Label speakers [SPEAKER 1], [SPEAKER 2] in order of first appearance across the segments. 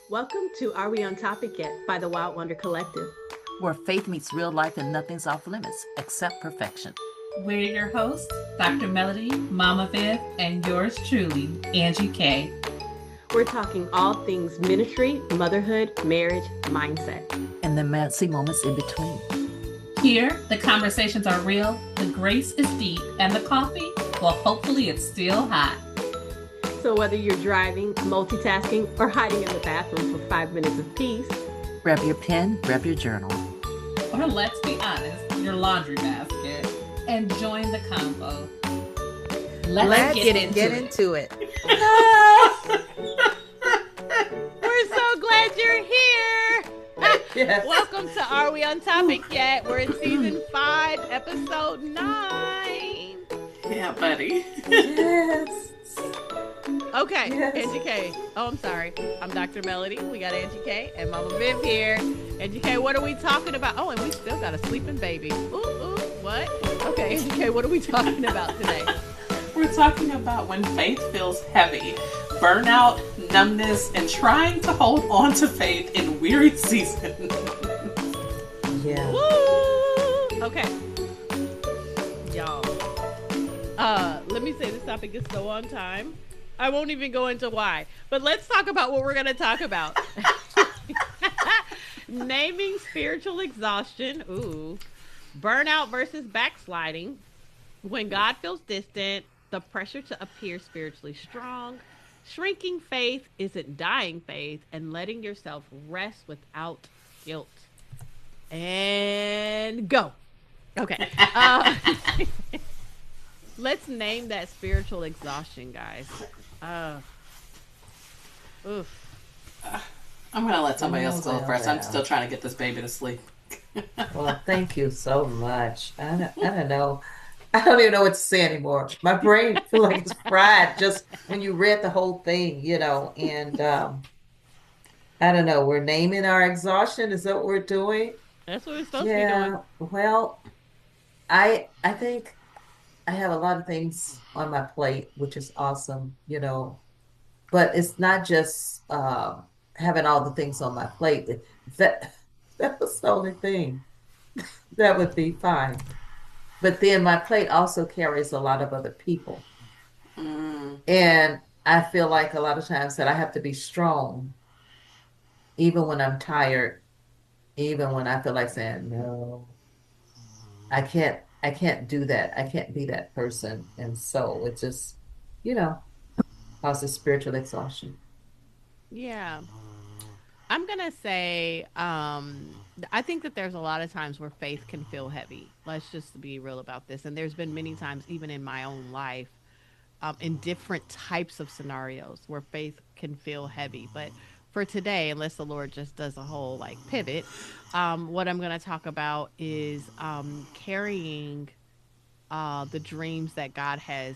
[SPEAKER 1] Welcome to Are We On Topic Yet by the Wild Wonder Collective.
[SPEAKER 2] Where faith meets real life and nothing's off limits except perfection.
[SPEAKER 3] We're your hosts, Dr. Melody, Mama Viv, and yours truly, Angie K.
[SPEAKER 1] We're talking all things ministry, motherhood, marriage, mindset,
[SPEAKER 2] and the messy moments in between.
[SPEAKER 3] Here, the conversations are real, the grace is deep, and the coffee, well, hopefully it's still hot.
[SPEAKER 1] So whether you're driving, multitasking, or hiding in the bathroom for 5 minutes of peace,
[SPEAKER 2] grab your pen, grab your journal.
[SPEAKER 3] Or let's be honest, your laundry basket, and join the convo.
[SPEAKER 4] Let's get into it.
[SPEAKER 5] We're so glad you're here.
[SPEAKER 4] Yes.
[SPEAKER 5] Welcome to Are We On Topic Yet? We're in season 5, episode 9.
[SPEAKER 3] Yeah, buddy.
[SPEAKER 4] Yes.
[SPEAKER 5] Okay,
[SPEAKER 4] Yes.
[SPEAKER 5] Angie K. Oh, I'm sorry. I'm Dr. Melody. We got Angie K and Mama Viv here. Angie K, what are we talking about? Oh, and we still got a sleeping baby. Ooh, what? Okay, Angie K, what are we talking about today?
[SPEAKER 6] We're talking about when faith feels heavy, burnout, numbness, and trying to hold on to faith in weary seasons.
[SPEAKER 4] Yeah.
[SPEAKER 5] Woo! Okay. Y'all. Let me say this topic is so on time. I won't even go into why, but let's talk about what we're going to talk about. Naming spiritual exhaustion. Ooh. Burnout versus backsliding. When God feels distant, the pressure to appear spiritually strong. Shrinking faith isn't dying faith, and letting yourself rest without guilt. And go. Okay. Let's name that spiritual exhaustion, guys. Oof.
[SPEAKER 6] I'm going to let somebody else go first. I'm
[SPEAKER 4] well.
[SPEAKER 6] still trying to get this baby to sleep.
[SPEAKER 4] Well, thank you so much. I don't know. I don't even know what to say anymore. My brain feels like it's fried just when you read the whole thing, and I don't know. We're naming our exhaustion. Is that what we're doing?
[SPEAKER 5] That's what we're supposed to be doing.
[SPEAKER 4] Well, I think I have a lot of things on my plate, which is awesome, but it's not just having all the things on my plate. That that was the only thing. That would be fine. But then my plate also carries a lot of other people. And I feel like a lot of times that I have to be strong, even when I'm tired, even when I feel like saying, no, I can't do that. I can't be that person. And so it just, causes spiritual exhaustion.
[SPEAKER 5] Yeah. I'm going to say, I think that there's a lot of times where faith can feel heavy. Let's just be real about this. And there's been many times, even in my own life, in different types of scenarios where faith can feel heavy. But for today, unless the Lord just does a whole pivot, what I'm going to talk about is carrying the dreams that God has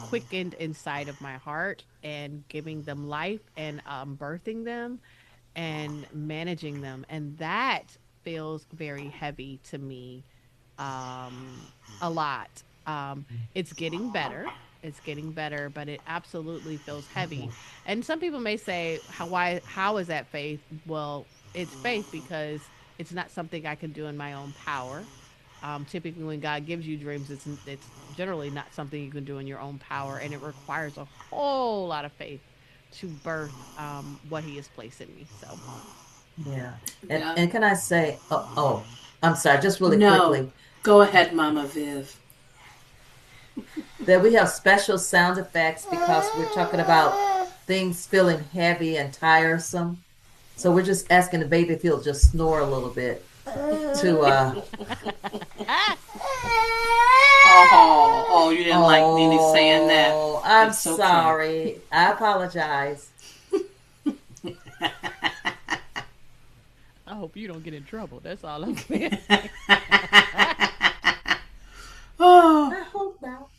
[SPEAKER 5] quickened inside of my heart and giving them life and birthing them and managing them. And that feels very heavy to me a lot. It's getting better. It's getting better, but it absolutely feels heavy. And some people may say, how is that faith? Well, it's faith because it's not something I can do in my own power. Typically, when God gives you dreams, it's generally not something you can do in your own power, and it requires a whole lot of faith to birth what He has placed in me. So,
[SPEAKER 4] Yeah.
[SPEAKER 6] Yeah.
[SPEAKER 4] And can I say, I'm sorry, just really
[SPEAKER 6] No.
[SPEAKER 4] quickly,
[SPEAKER 6] Go ahead, Mama Viv.
[SPEAKER 4] that we have special sound effects because we're talking about things feeling heavy and tiresome. So we're just asking the baby if he'll just snore a little bit to
[SPEAKER 6] Oh, you didn't like Nene saying that.
[SPEAKER 4] Oh, I'm
[SPEAKER 6] It's okay.
[SPEAKER 4] sorry. I apologize.
[SPEAKER 5] I hope you don't get in trouble. That's all I'm saying.
[SPEAKER 6] Oh.
[SPEAKER 4] I hope not.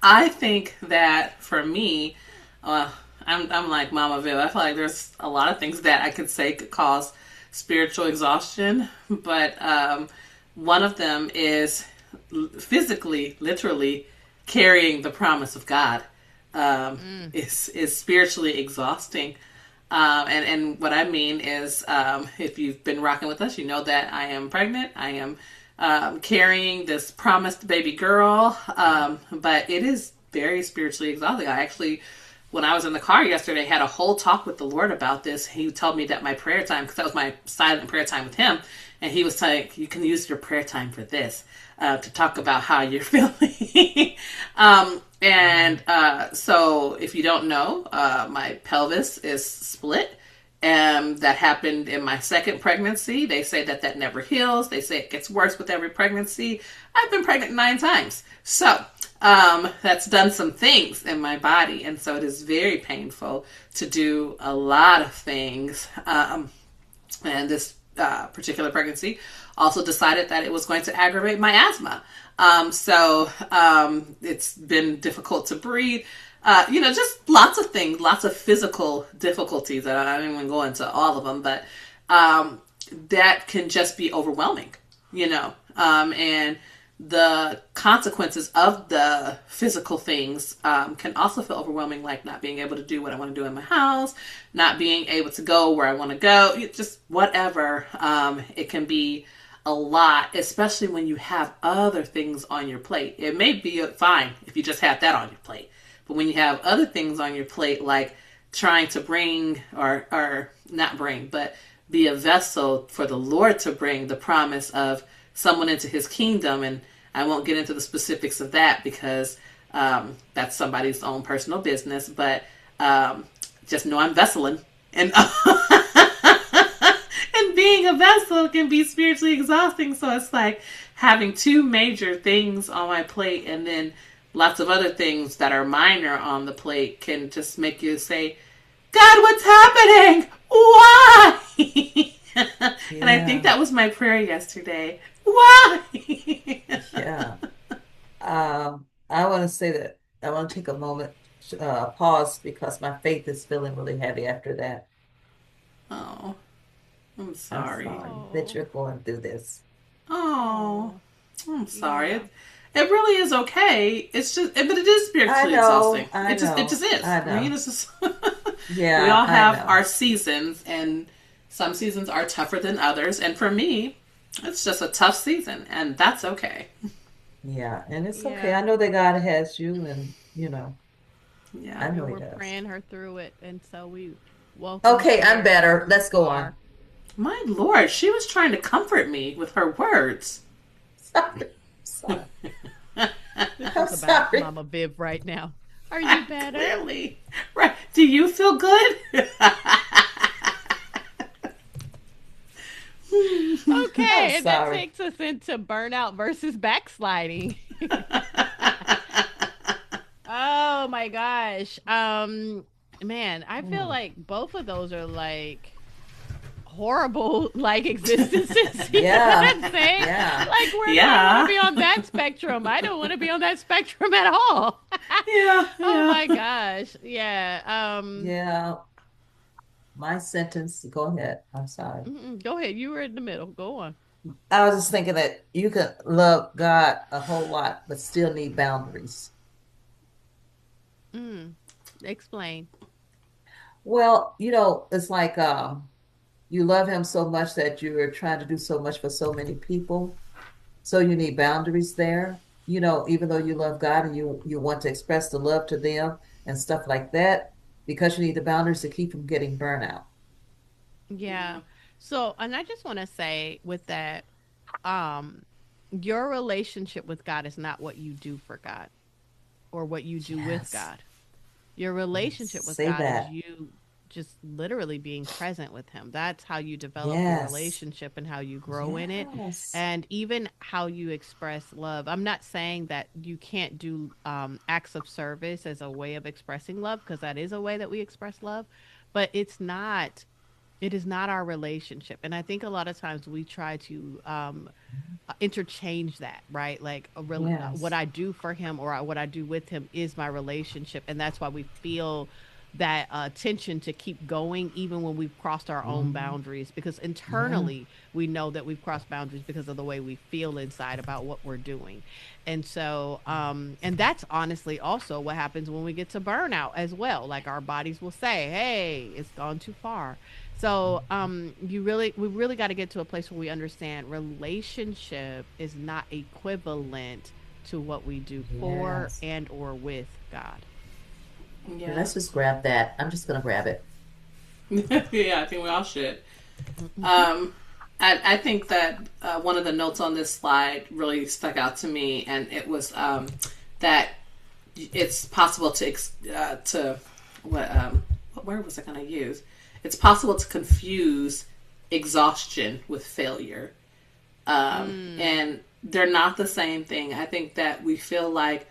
[SPEAKER 6] I think that for me, I'm like Mama Viv. I feel like there's a lot of things that I could say could cause spiritual exhaustion, but one of them is physically, literally carrying the promise of God.
[SPEAKER 5] Mm.
[SPEAKER 6] is spiritually exhausting. And what I mean is, if you've been rocking with us, you know that I am pregnant. I am carrying this promised baby girl, but it is very spiritually exhausting. I actually, when I was in the car yesterday, had a whole talk with the Lord about this. He told me that my prayer time, because that was my silent prayer time with him, and he was saying, you can use your prayer time for this, to talk about how you're feeling. So if you don't know, my pelvis is split. That happened in my second pregnancy. They say that that never heals. They say it gets worse with every pregnancy. I've been pregnant 9 times. So that's done some things in my body. And so it is very painful to do a lot of things. And this particular pregnancy also decided that it was going to aggravate my asthma. It's been difficult to breathe. Just lots of things, lots of physical difficulties. I don't even go into all of them, but that can just be overwhelming, and the consequences of the physical things can also feel overwhelming, like not being able to do what I want to do in my house, not being able to go where I want to go, just whatever. It can be a lot, especially when you have other things on your plate. It may be fine if you just have that on your plate. But when you have other things on your plate, like trying to bring or not bring, but be a vessel for the Lord to bring the promise of someone into his kingdom. And I won't get into the specifics of that because that's somebody's own personal business. But just know I'm vesseling. And, and being a vessel can be spiritually exhausting. So it's like having 2 major things on my plate and then lots of other things that are minor on the plate can just make you say, God, what's happening? Why? And I think that was my prayer yesterday. Why?
[SPEAKER 4] Yeah. I want to say that I want to take a moment, pause, because my faith is feeling really heavy after that.
[SPEAKER 6] Oh, I'm
[SPEAKER 4] I'm
[SPEAKER 6] sorry.
[SPEAKER 4] sorry that
[SPEAKER 5] Oh.
[SPEAKER 4] you're going through this.
[SPEAKER 6] Oh,
[SPEAKER 5] Oh.
[SPEAKER 6] I'm sorry.
[SPEAKER 5] Yeah.
[SPEAKER 6] It really is okay. It's just, but it is
[SPEAKER 4] I
[SPEAKER 6] spiritually exhausting.
[SPEAKER 4] know, I
[SPEAKER 6] It just
[SPEAKER 4] know,
[SPEAKER 6] is.
[SPEAKER 4] I
[SPEAKER 6] I mean,
[SPEAKER 4] know.
[SPEAKER 6] it's just, we
[SPEAKER 4] Yeah,
[SPEAKER 6] all
[SPEAKER 4] I
[SPEAKER 6] have our
[SPEAKER 4] know.
[SPEAKER 6] seasons, and some seasons are tougher than others. And for me, it's just a tough season, and that's okay.
[SPEAKER 4] Yeah, and it's okay. I
[SPEAKER 5] Yeah.
[SPEAKER 4] know that God has you, and
[SPEAKER 6] Yeah.
[SPEAKER 4] I know
[SPEAKER 5] And
[SPEAKER 4] He
[SPEAKER 5] we're
[SPEAKER 4] does.
[SPEAKER 5] praying her through it. And so we welcome
[SPEAKER 4] Okay, I'm
[SPEAKER 5] prayer
[SPEAKER 4] better.
[SPEAKER 5] wherever
[SPEAKER 4] Let's
[SPEAKER 5] you
[SPEAKER 4] go on.
[SPEAKER 5] are.
[SPEAKER 6] My Lord, she was trying to comfort me with her words.
[SPEAKER 4] Sorry, sorry.
[SPEAKER 5] This
[SPEAKER 4] I'm
[SPEAKER 5] is about
[SPEAKER 4] sorry.
[SPEAKER 5] Mama Viv right now. Are you better?
[SPEAKER 6] Clearly. Right. Do you feel good?
[SPEAKER 4] I'm
[SPEAKER 5] Okay, and that
[SPEAKER 4] sorry.
[SPEAKER 5] takes us into burnout versus backsliding. Oh my gosh. Man, I feel
[SPEAKER 4] Mm.
[SPEAKER 5] like both of those are like horrible like existences. You know what
[SPEAKER 4] Yeah,
[SPEAKER 5] I'm saying?
[SPEAKER 4] yeah,
[SPEAKER 5] Like, where do I want to
[SPEAKER 6] Yeah.
[SPEAKER 5] be on that spectrum? I don't want to be on that spectrum at all.
[SPEAKER 6] Yeah.
[SPEAKER 5] Oh
[SPEAKER 6] Yeah.
[SPEAKER 5] my gosh. Yeah.
[SPEAKER 4] yeah. My sentence, go ahead. I'm sorry.
[SPEAKER 5] Go ahead. You were in the middle. Go on.
[SPEAKER 4] I was just thinking that you can love God a whole lot, but still need boundaries.
[SPEAKER 5] Mm, explain.
[SPEAKER 4] Well, it's like you love Him so much that you're trying to do so much for so many people. So you need boundaries there. Even though you love God and you want to express the love to them and stuff like that, because you need the boundaries to keep from getting burnout.
[SPEAKER 5] Yeah.
[SPEAKER 6] Yeah.
[SPEAKER 5] So, and I just want to say with that, um, your relationship with God is not what you do for God or what you do with
[SPEAKER 4] Yes.
[SPEAKER 5] God. Your
[SPEAKER 4] Yes.
[SPEAKER 5] relationship with
[SPEAKER 4] Say
[SPEAKER 5] God is
[SPEAKER 4] that.
[SPEAKER 5] you just literally being present with Him. That's how you develop your
[SPEAKER 4] Yes.
[SPEAKER 5] relationship and how you grow in it,
[SPEAKER 4] Yes.
[SPEAKER 5] and even how you express love. I'm not saying that you can't do acts of service as a way of expressing love, because that is a way that we express love, but it is not our relationship. And I think a lot of times we try to interchange that, right? Like what
[SPEAKER 4] Yes.
[SPEAKER 5] I do for him or what I do with him is my relationship, and that's why we feel that tension to keep going even when we've crossed our own boundaries, because internally we know that we've crossed boundaries because of the way we feel inside about what we're doing. And so and that's honestly also what happens when we get to burnout as well. Like our bodies will say, hey, it's gone too far. So we really got to get to a place where we understand relationship is not equivalent to what we do for
[SPEAKER 4] Yes.
[SPEAKER 5] and or with God.
[SPEAKER 6] Yeah.
[SPEAKER 4] Let's just grab that. I'm just gonna grab it.
[SPEAKER 6] Yeah, I think we all should. Um, I think that one of the notes on this slide really stuck out to me, and it was that it's possible to what word was I going to use? It's possible to confuse exhaustion with failure, and they're not the same thing. I think that we feel like,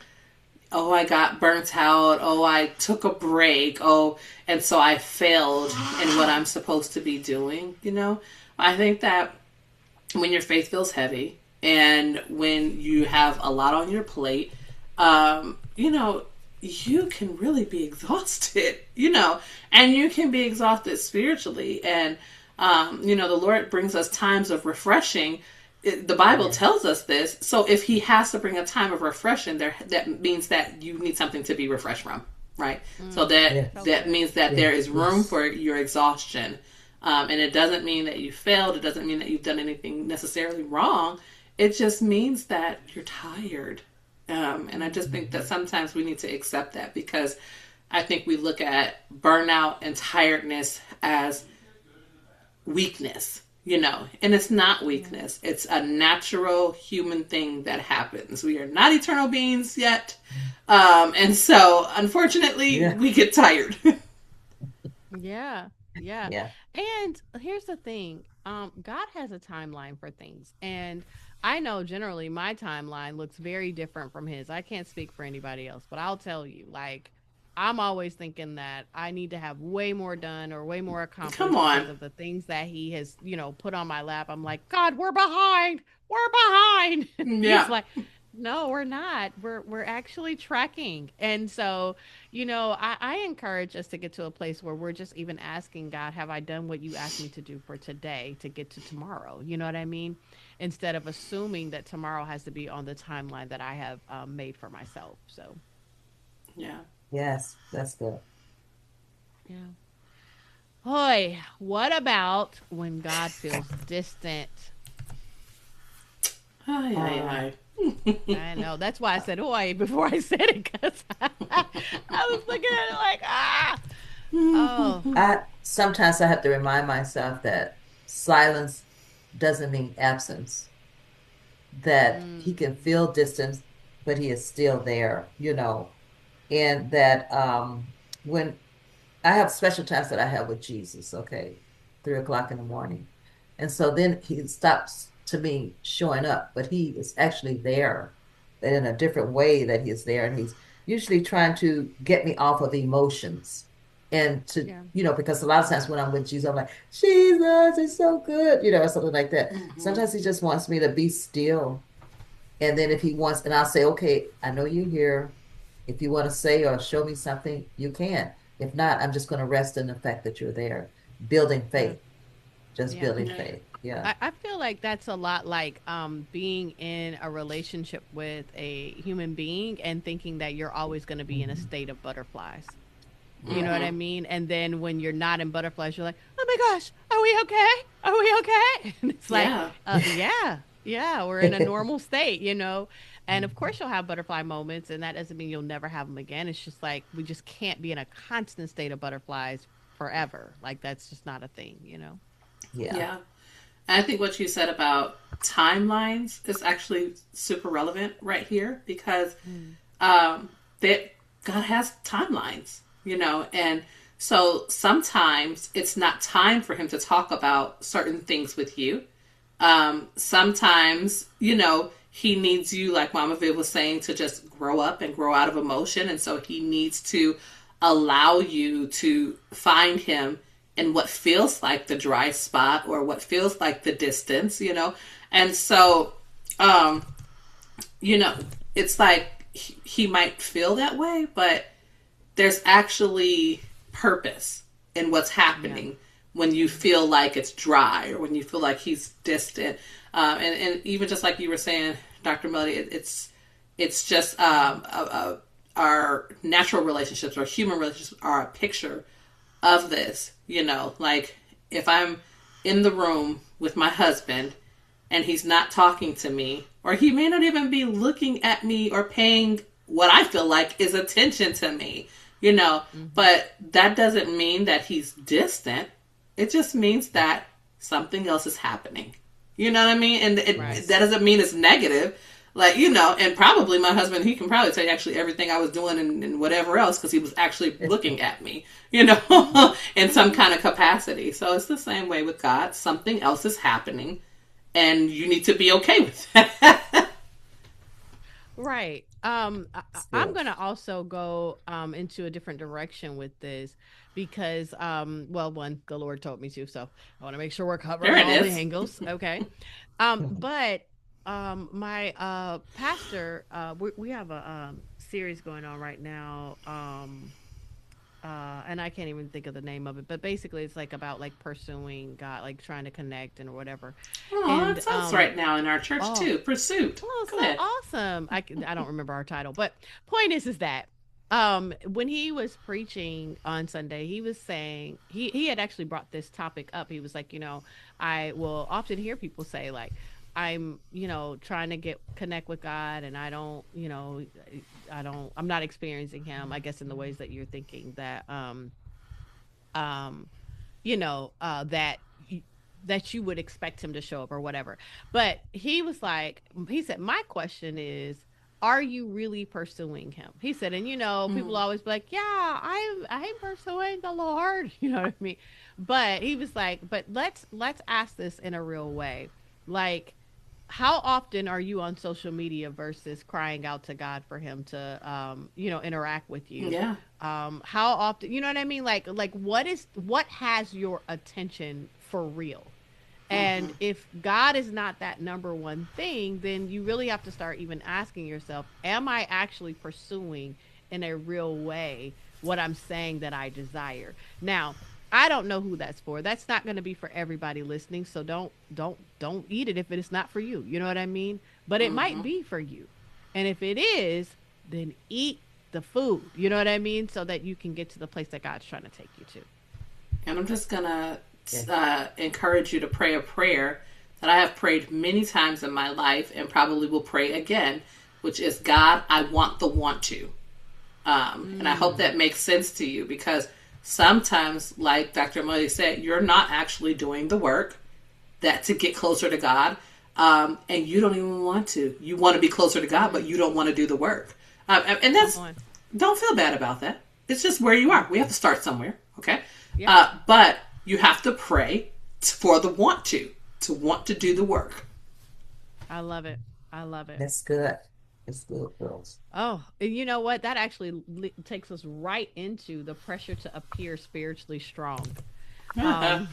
[SPEAKER 6] oh, I got burnt out. Oh, I took a break. Oh, and so I failed in what I'm supposed to be doing. I think that when your faith feels heavy and when you have a lot on your plate, you can really be exhausted, and you can be exhausted spiritually. And, the Lord brings us times of refreshing. The Bible tells us this. So if he has to bring a time of refreshing there, that means that you need something to be refreshed from, right? So that means that there is room for your exhaustion. And it doesn't mean that you failed. It doesn't mean that you've done anything necessarily wrong. It just means that you're tired. And I just think that sometimes we need to accept that, because I think we look at burnout and tiredness as weakness, and it's not weakness. It's a natural human thing that happens. We are not eternal beings yet. And so unfortunately we get tired.
[SPEAKER 5] Yeah. Yeah.
[SPEAKER 4] Yeah.
[SPEAKER 5] And here's the thing. God has a timeline for things. And I know generally my timeline looks very different from his. I can't speak for anybody else, but I'll tell you, like, I'm always thinking that I need to have way more done or way more accomplished
[SPEAKER 6] Come on.
[SPEAKER 5] because of the things that he has, put on my lap. I'm like, God, we're behind. We're behind.
[SPEAKER 6] Yeah.
[SPEAKER 5] He's like, no, we're not. We're actually tracking. And so, I encourage us to get to a place where we're just even asking God, have I done what you asked me to do for today to get to tomorrow? You know what I mean? Instead of assuming that tomorrow has to be on the timeline that I have made for myself. So,
[SPEAKER 6] Yeah.
[SPEAKER 4] Yes, that's good.
[SPEAKER 5] yeah. Hoy, what about when God feels distant?
[SPEAKER 6] Hi.
[SPEAKER 5] I know. That's why I said "oi" before I said it, because I was looking at it like, ah. Oh,
[SPEAKER 4] Sometimes I have to remind myself that silence doesn't mean absence. That he can feel distance, but he is still there, and that when I have special times that I have with Jesus, okay, 3 o'clock in the morning. And so then he stops to me showing up, but he is actually there in a different way that he is there. And he's usually trying to get me off of emotions and to, because a lot of times when I'm with Jesus, I'm like, Jesus is so good, or something like that. Sometimes he just wants me to be still. And then if he wants, and I'll say, okay, I know you're here. If you want to say or show me something, you can. If not, I'm just going to rest in the fact that you're there, building faith, just building faith. Yeah.
[SPEAKER 5] I feel like that's a lot like being in a relationship with a human being and thinking that you're always going to be in a state of butterflies. You know what I mean? And then when you're not in butterflies, you're like, oh my gosh, are we okay? Are we okay? And it's like, yeah, we're in a normal state, And of course you'll have butterfly moments, and that doesn't mean you'll never have them again. It's just like we just can't be in a constant state of butterflies forever. Like that's just not a thing,
[SPEAKER 6] Yeah. And I think what you said about timelines is actually super relevant right here, because that God has timelines, and so sometimes it's not time for him to talk about certain things with you. Sometimes, he needs you, like Mama Viv was saying, to just grow up and grow out of emotion. And so he needs to allow you to find him in what feels like the dry spot or what feels like the distance, And so, it's like he might feel that way, but there's actually purpose in what's happening
[SPEAKER 5] Yeah.
[SPEAKER 6] when you feel like it's dry or when you feel like he's distant. And even just like you were saying, Dr. Melody, it's just our natural relationships or human relationships are a picture of this. Like if I'm in the room with my husband and he's not talking to me, or he may not even be looking at me or paying what I feel like is attention to me, but that doesn't mean that he's distant. It just means that something else is happening. You know what I mean? And
[SPEAKER 5] Right.
[SPEAKER 6] that doesn't mean it's negative. Like, and probably my husband, he can probably tell you actually everything I was doing and whatever else because he was actually looking at me, in some kind of capacity. So it's the same way with God. Something else is happening and you need to be okay with that.
[SPEAKER 5] Right. I'm
[SPEAKER 4] good.
[SPEAKER 5] gonna also go into a different direction with this because well, one, the Lord told me to, so I want to make sure we're
[SPEAKER 6] There
[SPEAKER 5] covering
[SPEAKER 6] it
[SPEAKER 5] all the
[SPEAKER 6] is.
[SPEAKER 5] angles. Okay. But my pastor, we have a series going on right now. And I can't even think of the name of it, but basically it's like about like pursuing God, like trying to connect and whatever.
[SPEAKER 6] Oh,
[SPEAKER 5] And
[SPEAKER 6] that's us right now in our church
[SPEAKER 5] oh,
[SPEAKER 6] too. Pursuit.
[SPEAKER 5] oh,
[SPEAKER 6] Go
[SPEAKER 5] so
[SPEAKER 6] ahead.
[SPEAKER 5] awesome. I don't remember our title, but point is that when he was preaching on Sunday, he was saying he had actually brought this topic up. He was like, I will often hear people say like I'm, trying to get connect with God and I don't, I'm not experiencing him, I guess in the ways that you're thinking that um that that you would expect him to show up or whatever. But he was like, he said, my question is, are you really pursuing him? He said, and people
[SPEAKER 6] Mm.
[SPEAKER 5] always be like, yeah, I'm pursuing the Lord. You know what I mean? But he was like, but let's ask this in a real way. Like, how often are you on social media versus crying out to God for him to interact with you?
[SPEAKER 6] Yeah.
[SPEAKER 5] How often, you know what I mean? Like what has your attention for real? And
[SPEAKER 6] Hmm.
[SPEAKER 5] if God is not that number one thing, then you really have to start even asking yourself, am I actually pursuing in a real way what I'm saying that I desire? Now, I don't know who that's for. That's not going to be for everybody listening, so don't eat it if it is not for you. You know what I mean? But it might
[SPEAKER 6] Hmm.
[SPEAKER 5] be for you. And if it is, then eat the food. You know what I mean? So that you can get to the place that God's trying to take you to.
[SPEAKER 6] And I'm just going to
[SPEAKER 4] Yeah.
[SPEAKER 6] encourage you to pray a prayer that I have prayed many times in my life and probably will pray again, which is, God, I want the want to. And I hope
[SPEAKER 5] Mm,
[SPEAKER 6] that makes sense to you because sometimes, like Dr. Modi said, you're not actually doing the work that to get closer to God. And you don't even want to. You want to be closer to God, but
[SPEAKER 5] mm,
[SPEAKER 6] you don't want to do the work. And
[SPEAKER 5] come
[SPEAKER 6] that's,
[SPEAKER 5] on.
[SPEAKER 6] don't feel bad about that. It's just where you are. We have to start somewhere, okay?
[SPEAKER 5] Yep.
[SPEAKER 6] But you have to pray for the to want to do the work.
[SPEAKER 5] I love it. I love it.
[SPEAKER 4] That's good. It's good, girls.
[SPEAKER 5] Oh, and you know what? That actually takes us right into the pressure to appear spiritually strong. Um,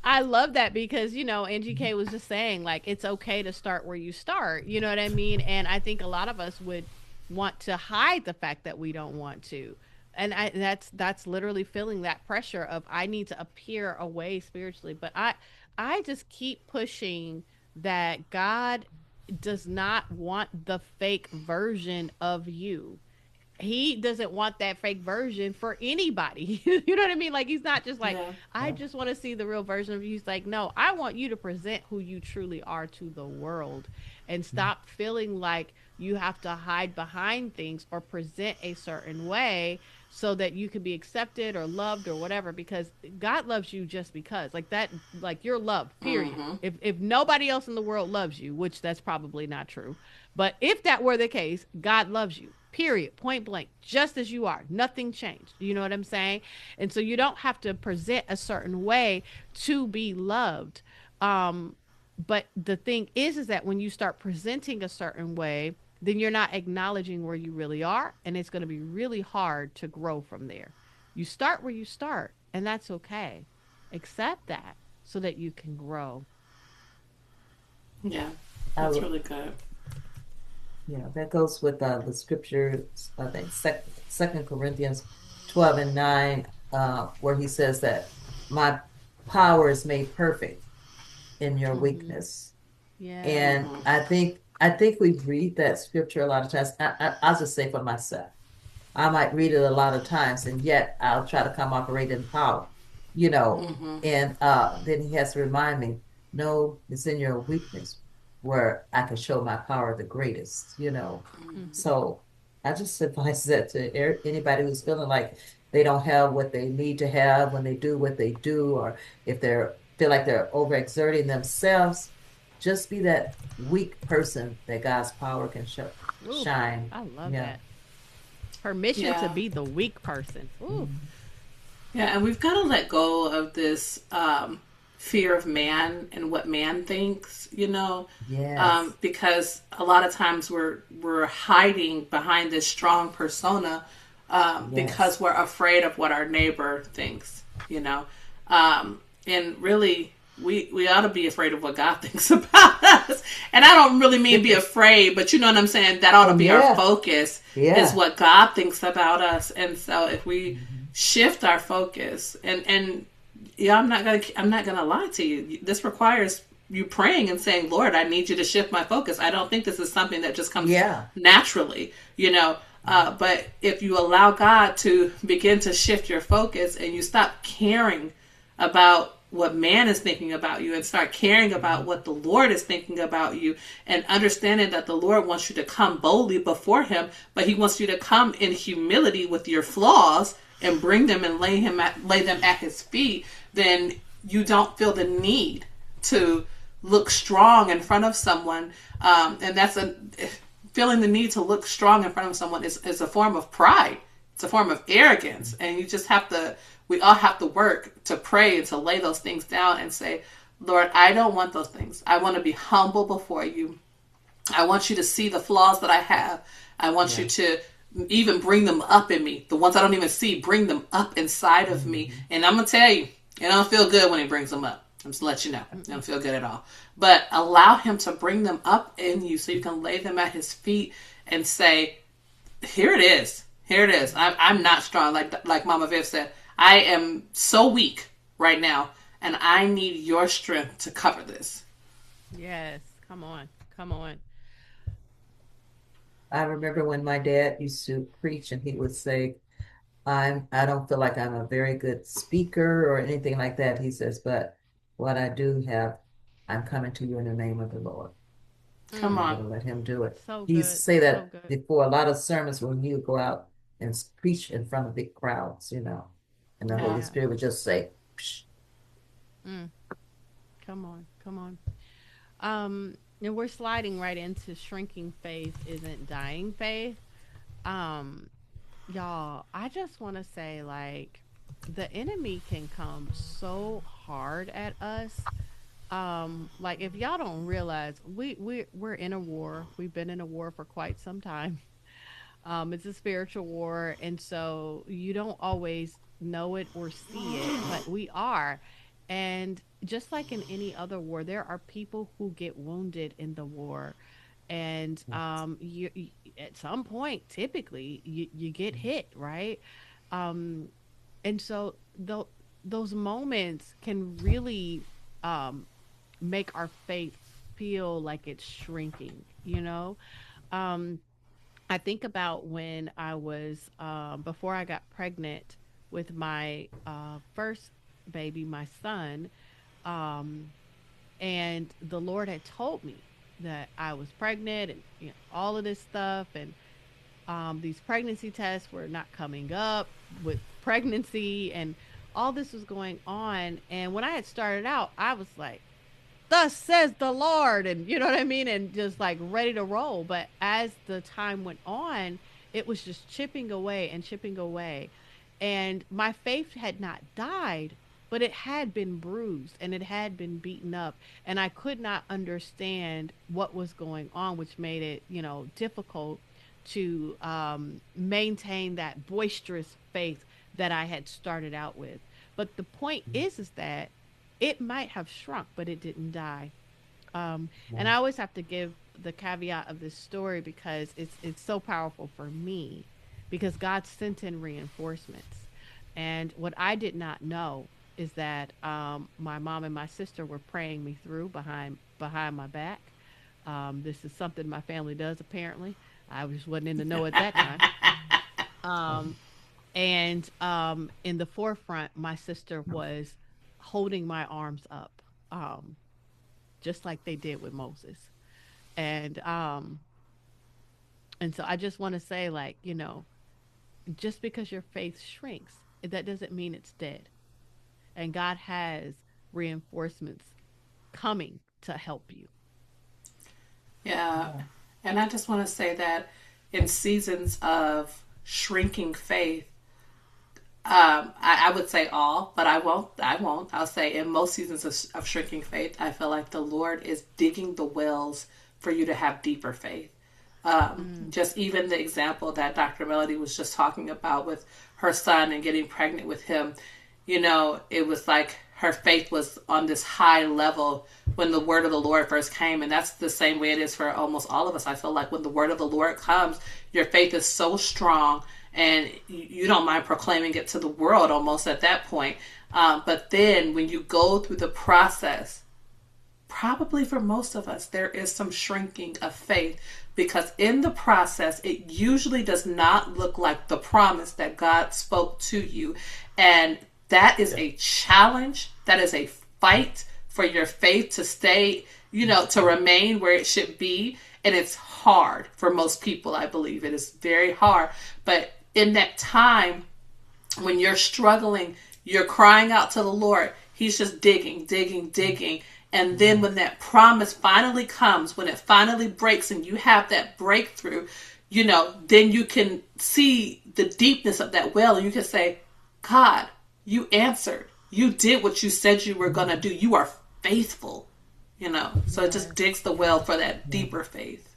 [SPEAKER 5] I love that because, NGK was just saying, like, it's okay to start where you start. You know what I mean? And I think a lot of us would want to hide the fact that we don't want to. And that's literally feeling that pressure of I need to appear away spiritually. But I just keep pushing that God does not want the fake version of you. He doesn't want that fake version for anybody. You know what I mean? Like he's not just like,
[SPEAKER 6] Yeah.
[SPEAKER 5] I
[SPEAKER 4] Yeah.
[SPEAKER 5] just want to see the real version of you. He's like, no, I want you to present who you truly are to the world and stop feeling like you have to hide behind things or present a certain way so that you can be accepted or loved or whatever because God loves you just because like that like you're loved period.
[SPEAKER 6] Mm-hmm.
[SPEAKER 5] If nobody else in the world loves you, which that's probably not true, but if that were the case, God loves you. Period. Point blank. Just as you are. Nothing changed. You know what I'm saying? And so you don't have to present a certain way to be loved. Um, but the thing is that when you start presenting a certain way, then you're not acknowledging where you really are, and it's going to be really hard to grow from there. You start where you start, and that's okay. Accept that so that you can grow.
[SPEAKER 6] Yeah.
[SPEAKER 4] I,
[SPEAKER 6] That's really good.
[SPEAKER 4] that goes with the scripture. I think Second Corinthians S12 and 9, where he says that my power is made perfect in your
[SPEAKER 5] Mm-hmm.
[SPEAKER 4] weakness.
[SPEAKER 5] Yes.
[SPEAKER 4] And I think we read that scripture a lot of times. I'll just say for myself, I might read it a lot of times, and yet I'll try to come operate in power, you know.
[SPEAKER 6] Mm-hmm.
[SPEAKER 4] And then he has to remind me, no, it's in your weakness where I can show my power the greatest.
[SPEAKER 5] Mm-hmm.
[SPEAKER 4] So I just advise that to anybody who's feeling like they don't have what they need to have when they do what they do, or if they're feel like they're overexerting themselves, just be that weak person that God's power can show
[SPEAKER 5] Ooh,
[SPEAKER 4] shine.
[SPEAKER 5] I love
[SPEAKER 4] Yeah.
[SPEAKER 5] that. Permission to
[SPEAKER 6] Yeah.
[SPEAKER 5] be the weak person. Ooh.
[SPEAKER 4] Mhm.
[SPEAKER 6] Yeah, and we've got to let go of this fear of man and what man thinks,
[SPEAKER 4] Yes.
[SPEAKER 6] because a lot of times we're hiding behind this strong persona because
[SPEAKER 4] Yes.
[SPEAKER 6] we're afraid of what our neighbor thinks, and really. We ought to be afraid of what God thinks about us. And I don't really mean be afraid, but you know what I'm saying? That ought to
[SPEAKER 4] Oh
[SPEAKER 6] be our
[SPEAKER 4] yeah.
[SPEAKER 6] focus, is
[SPEAKER 4] Yeah.
[SPEAKER 6] what God thinks about us. And so if we
[SPEAKER 4] Mhm.
[SPEAKER 6] shift our focus, and yeah, I'm not gonna lie to you, this requires you praying and saying, Lord, I need you to shift my focus. I don't think this is something that just comes
[SPEAKER 4] Yeah.
[SPEAKER 6] naturally, but if you allow God to begin to shift your focus, and you stop caring about what man is thinking about you and start caring about
[SPEAKER 4] Mhm.
[SPEAKER 6] what the Lord is thinking about you, and understanding that the Lord wants you to come boldly before him, but he wants you to come in humility with your flaws and bring them and lay them at his feet, then you don't feel the need to look strong in front of someone. And that's a feeling the need to look strong in front of someone is a form of pride. It's a form of arrogance. And we all have to work to pray and to lay those things down and say, Lord, I don't want those things. I want to be humble before you. I want you to see the flaws that I have. I want you
[SPEAKER 4] Yeah.
[SPEAKER 6] to even bring them up in me. The ones I don't even see, bring them up inside of me.
[SPEAKER 4] Mhm.
[SPEAKER 6] And I'm going to tell you, it don't feel good when he brings them up. I'm just let you know. It
[SPEAKER 5] Mm-mm.
[SPEAKER 6] don't feel good at all. But allow him to bring them up in you so you can lay them at his feet and say, here it is. Here it is. I'm not strong. Like Mama Viv said, I am so weak right now, and I need your strength to cover this.
[SPEAKER 5] Yes. Come on. Come on.
[SPEAKER 4] I remember when my dad used to preach and he would say, I don't feel like I'm a very good speaker or anything like that. He says, but what I do have, I'm coming to you in the name of the Lord.
[SPEAKER 6] Come
[SPEAKER 4] And
[SPEAKER 5] Mm.
[SPEAKER 4] I'm
[SPEAKER 6] on.
[SPEAKER 4] going to let him do it.
[SPEAKER 5] So
[SPEAKER 4] He used to
[SPEAKER 5] good.
[SPEAKER 4] say
[SPEAKER 5] So
[SPEAKER 4] that
[SPEAKER 5] good.
[SPEAKER 4] before a lot of sermons when he would go out and preach in front of big crowds. And the
[SPEAKER 6] Yeah.
[SPEAKER 4] Holy
[SPEAKER 5] Yeah.
[SPEAKER 4] Spirit would just say, psh.
[SPEAKER 5] Mm. Come on. Come on. And we're sliding right into shrinking faith isn't dying faith. Um, y'all, I just want to say, like, the enemy can come so hard at us. Like, if y'all don't realize, we're in a war. We've been in a war for quite some time. It's a spiritual war, and so you don't always know it or see it, but we are. And just like in any other war, there are people who get wounded in the war, and you at some point, typically, you get hit, right? Um, and so those moments can really um, make our faith feel like it's shrinking, you know? Um, I think about when I was before I got pregnant with my first baby, my son, um, and the Lord had told me that I was pregnant, and all of this stuff, and these pregnancy tests were not coming up with pregnancy, and all this was going on. And when I had started out, I was like, thus says the Lord, and you know what I mean, and just like ready to roll. But as the time went on, it was just chipping away and chipping away. And my faith had not died, but it had been bruised and it had been beaten up. And I could not understand what was going on, which made it, difficult to maintain that boisterous faith that I had started out with. But the point is that it might have shrunk, but it didn't die. And I always have to give the caveat of this story because it's so powerful for me, because God sent in reinforcements. And what I did not know is that my mom and my sister were praying me through behind my back. This is something my family does apparently. I just wasn't in the know at that time. Um, and in the forefront, my sister was holding my arms up, um, just like they did with Moses. And and so I just want to say, like, just because your faith shrinks, that doesn't mean it's dead. And God has reinforcements coming to help you.
[SPEAKER 6] Yeah. And I just want to say that in seasons of shrinking faith, I would say all, but I won't. I'll say in most seasons of shrinking faith, I feel like the Lord is digging the wells for you to have deeper faith. Just even the example that Dr. Melody was just talking about with her son and getting pregnant with him, it was like her faith was on this high level when the word of the Lord first came. And that's the same way it is for almost all of us. I feel like when the word of the Lord comes, your faith is so strong and you don't mind proclaiming it to the world almost at that point. But then when you go through the process, probably for most of us, there is some shrinking of faith because in the process, it usually does not look like the promise that God spoke to you. And that is a challenge. That is a fight for your faith to stay, to remain where it should be. And it's hard for most people, I believe. It is very hard. But in that time, when you're struggling, you're crying out to the Lord. He's just digging, digging, digging. And then when that promise finally comes, when it finally breaks and you have that breakthrough, then you can see the deepness of that well and you can say, God, you answered. You did what you said you were going to do. You are faithful, So it just digs the well for that deeper faith.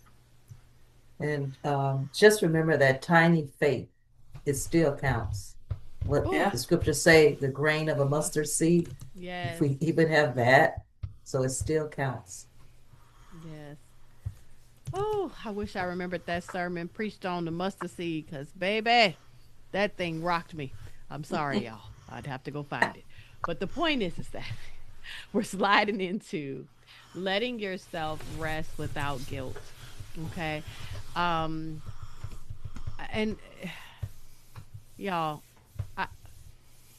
[SPEAKER 4] And just remember that tiny faith, it still counts. What the scriptures say, the grain of a mustard seed,
[SPEAKER 5] Yes.
[SPEAKER 4] if we even have that, so it still counts.
[SPEAKER 5] Yes. Oh, I wish I remembered that sermon preached on the mustard seed because, baby, that thing rocked me. I'm sorry, y'all. I'd have to go find it. But the point is that we're sliding into letting yourself rest without guilt. Okay. And y'all,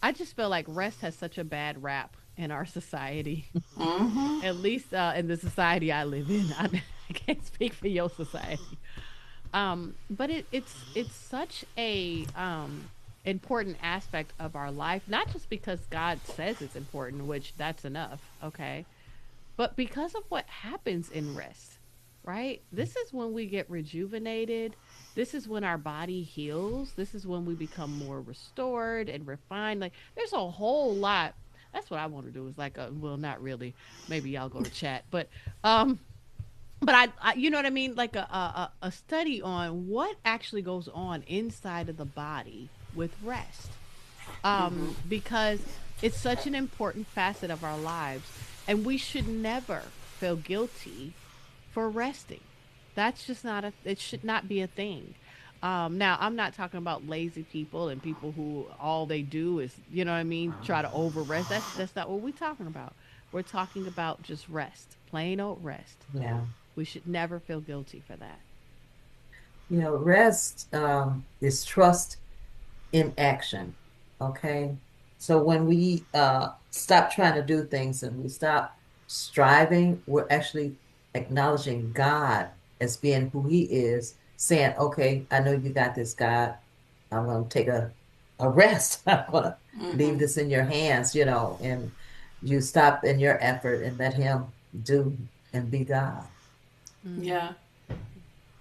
[SPEAKER 5] I just feel like rest has such a bad rap in our society. At least in the society I live in. I can't speak for your society. But it's such a important aspect of our life, not just because God says it's important, which that's enough, okay? But because of what happens in rest, right? This is when we get rejuvenated. This is when our body heals. This is when we become more restored and refined. Like there's a whole lot. That's what I want to do is like, well, not really. Maybe y'all go to chat, but I you know what I mean? Like a study on what actually goes on inside of the body with rest. Because it's such an important facet of our lives and we should never feel guilty for resting. That's just it should not be a thing. Now I'm not talking about lazy people and people who all they do is, try to over rest. That's not what we're talking about. We're talking about just rest, plain old rest.
[SPEAKER 4] Yeah.
[SPEAKER 5] We should never feel guilty for that.
[SPEAKER 4] Rest is trust in action. Okay. So when we stop trying to do things and we stop striving, we're actually acknowledging God as being who he is, saying, okay, I know you got this, God. I'm going to take a rest. I'm going to leave this in your hands, and you stop in your effort and let him do and be God.
[SPEAKER 6] Yeah.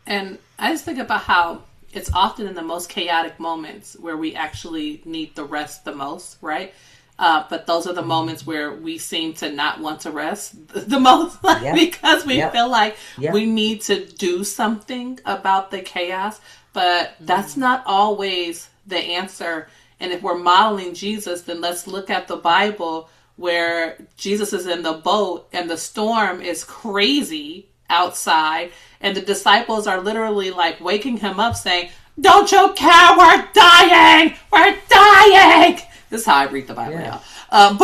[SPEAKER 6] And I just think about how it's often in the most chaotic moments where we actually need the rest the most, right? But those are the moments where we seem to not want to rest the most because we feel like we need to do something about the chaos. But that's not always the answer. And if we're modeling Jesus, then let's look at the Bible where Jesus is in the boat and the storm is crazy outside. And the disciples are literally like waking him up saying, "Don't you care? We're dying! We're dying!" This is how I read the Bible,
[SPEAKER 4] Yeah.
[SPEAKER 6] y'all.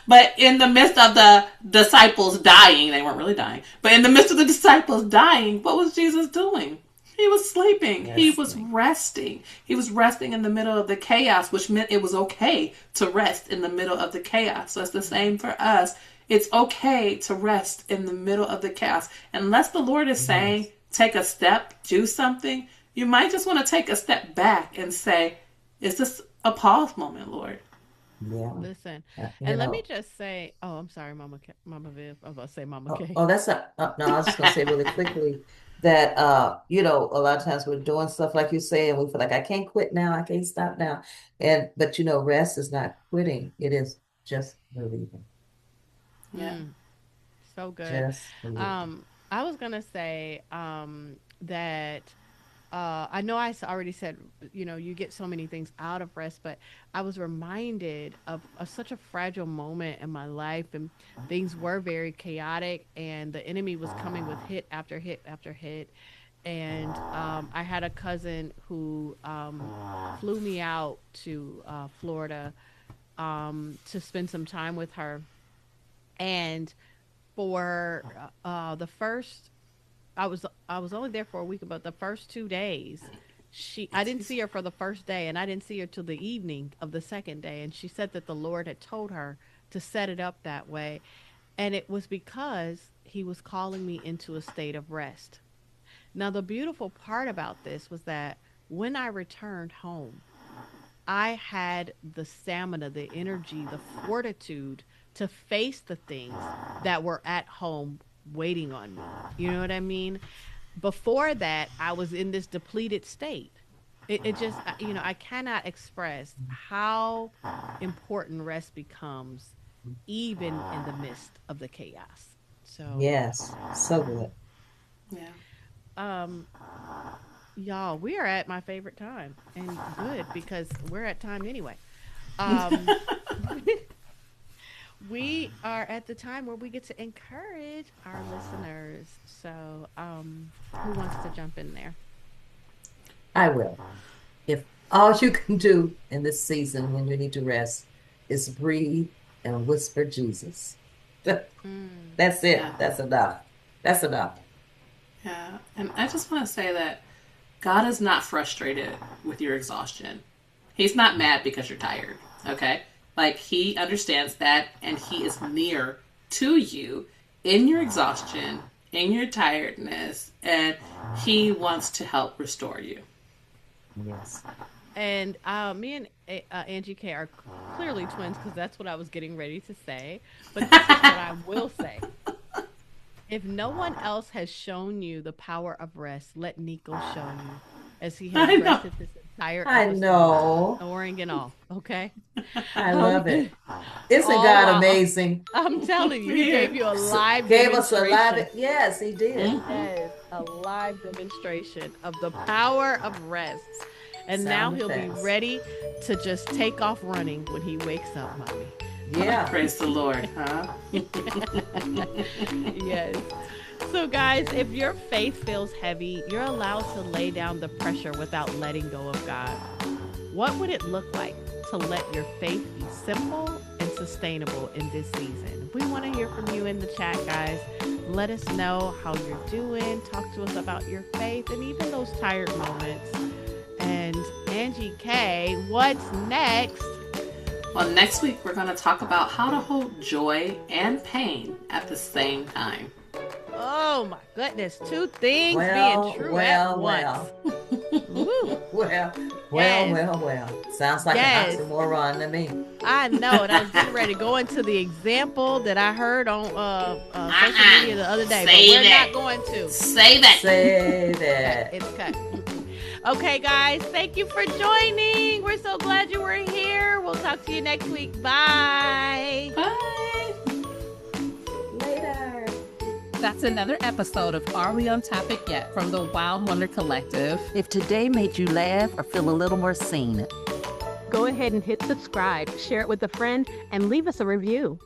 [SPEAKER 6] But in the midst of the disciples dying, they weren't really dying, but in the midst of the disciples dying, what was Jesus doing? He was sleeping. He was resting. He was resting in the middle of the chaos, which meant it was okay to rest in the middle of the chaos. So it's the same for us. It's okay to rest in the middle of the chaos. Unless the Lord is saying, take a step, do something, you might just want to take a step back and say, is this a pause moment, Lord?
[SPEAKER 4] Yeah.
[SPEAKER 5] Listen,
[SPEAKER 4] You
[SPEAKER 5] and let
[SPEAKER 4] know.
[SPEAKER 5] me just say, oh, I'm sorry, Mama Viv. I was about to say Mama
[SPEAKER 4] Oh,
[SPEAKER 5] K.
[SPEAKER 4] that's not, no, I was just gonna say really quickly that you know, a lot of times we're doing stuff like you say, and we feel like I can't quit now, I can't stop now. But you know, rest is not quitting, it is just relieving.
[SPEAKER 6] Yeah.
[SPEAKER 5] So good.
[SPEAKER 4] Just relieving.
[SPEAKER 5] I was gonna say that I know already said, you know, you get so many things out of rest, but I was reminded of such a fragile moment in my life, and things were very chaotic, and the enemy was coming with hit after hit after hit. And I had a cousin who flew me out to Florida to spend some time with her. And for the first I was only there for a week, but the first 2 days, I didn't see her for the first day, and I didn't see her till the evening of the second day. And she said that the Lord had told her to set it up that way, and it was because He was calling me into a state of rest. Now, the beautiful part about this was that when I returned home, I had the stamina, the energy, the fortitude to face the things that were at home waiting on me. You know what I mean? Before that, I was in this depleted state. It just, you know, I cannot express how important rest becomes even in the midst of the chaos. So,
[SPEAKER 4] Yes, so good.
[SPEAKER 6] Yeah.
[SPEAKER 5] um, y'all, we are at my favorite time, and good because we're at time anyway. Um, we are at the time where we get to encourage our listeners. So, who wants to jump in there?
[SPEAKER 4] I will. If all you can do in this season when you need to rest is breathe and whisper Jesus. That's it.
[SPEAKER 6] Yeah.
[SPEAKER 4] That's enough. That's enough.
[SPEAKER 6] Yeah. And I just want to say that God is not frustrated with your exhaustion. He's not mad because you're tired. Okay? Like, He understands that, and He is near to you in your exhaustion, in your tiredness, and He wants to help restore you.
[SPEAKER 4] Yes.
[SPEAKER 5] And me and Angie K are clearly twins because that's what I was getting ready to say. But this is what I will say. If no one else has shown you the power of rest, let Nico show you, as he
[SPEAKER 6] I
[SPEAKER 5] has
[SPEAKER 6] know.
[SPEAKER 5] rested this entire
[SPEAKER 4] I
[SPEAKER 5] episode,
[SPEAKER 4] know.
[SPEAKER 5] snoring and all. Okay,
[SPEAKER 4] I love it. Isn't
[SPEAKER 5] all
[SPEAKER 4] God
[SPEAKER 5] while
[SPEAKER 4] amazing?
[SPEAKER 5] I'm telling you, he
[SPEAKER 6] Yeah.
[SPEAKER 5] gave you a live
[SPEAKER 4] Gave us a
[SPEAKER 5] demonstration.
[SPEAKER 4] live. Yes, He did.
[SPEAKER 5] Yes, a live demonstration of the power of rest. And now
[SPEAKER 4] Sound
[SPEAKER 5] he'll be
[SPEAKER 4] effects.
[SPEAKER 5] ready to just take off running when he wakes up, mommy.
[SPEAKER 4] Yeah.
[SPEAKER 6] Praise the Lord, huh?
[SPEAKER 5] Yes. So, guys, if your faith feels heavy, you're allowed to lay down the pressure without letting go of God. What would it look like to let your faith be simple and sustainable in this season? We want to hear from you in the chat, guys. Let us know how you're doing. Talk to us about your faith and even those tired moments. And Angie K, what's next?
[SPEAKER 6] Well, next week we're going to talk about how to hold joy and pain at the same time.
[SPEAKER 5] Oh my goodness, two things
[SPEAKER 4] Well,
[SPEAKER 5] being true
[SPEAKER 4] well,
[SPEAKER 5] at once. Woo.
[SPEAKER 4] well.
[SPEAKER 5] Yes.
[SPEAKER 4] Sounds like
[SPEAKER 5] Yes.
[SPEAKER 4] an oxymoron to me.
[SPEAKER 5] I know, and I was getting ready to go into the example that I heard on social media the other day, but we're not going to.
[SPEAKER 6] Say that.
[SPEAKER 4] Say that.
[SPEAKER 5] It's cut. Okay, guys, thank you for joining. We're so glad you were here. We'll talk to you next week. Bye.
[SPEAKER 6] Bye.
[SPEAKER 4] Later.
[SPEAKER 3] That's another episode of Are We on Topic Yet from the Wild Wonder Collective.
[SPEAKER 2] If today made you laugh or feel a little more seen,
[SPEAKER 1] Go ahead and hit subscribe, share it with a friend, and leave us a review.